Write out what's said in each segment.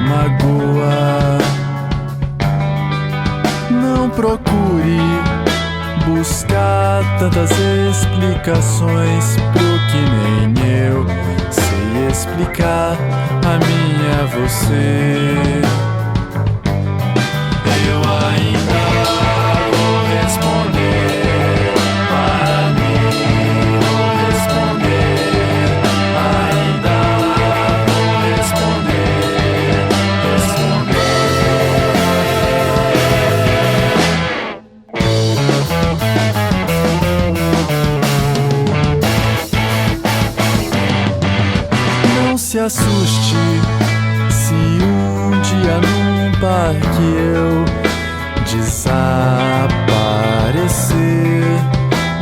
magoa. Não procure buscar tantas explicações pro que nem eu sei explicar a minha a você. Eu ainda vou responder para mim, vou responder, ainda vou responder, Não se assuste se um dia num parque eu desaparecer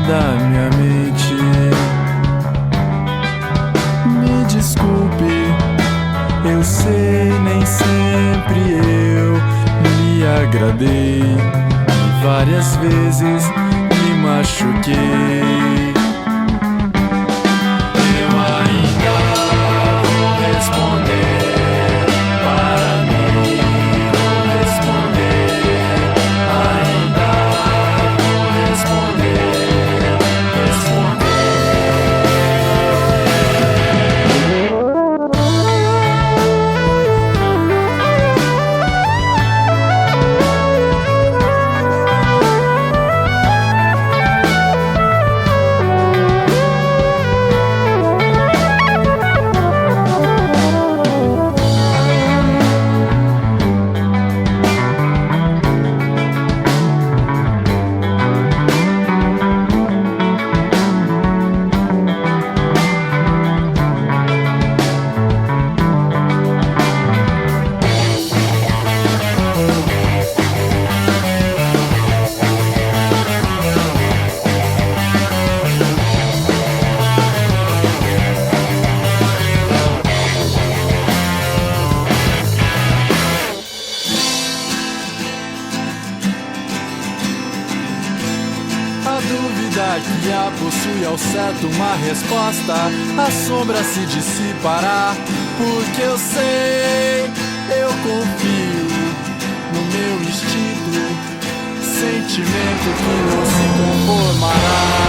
da minha mente. Me desculpe, eu sei, nem sempre eu lhe agradei e várias vezes me machuquei. Eu ainda vou responder para mim, vou responder, ainda vou responder, A dúvida que a possui ao certo uma resposta, a sombra se dissipará, porque eu sei, eu confio no meu instinto, sentimento que não se conformará.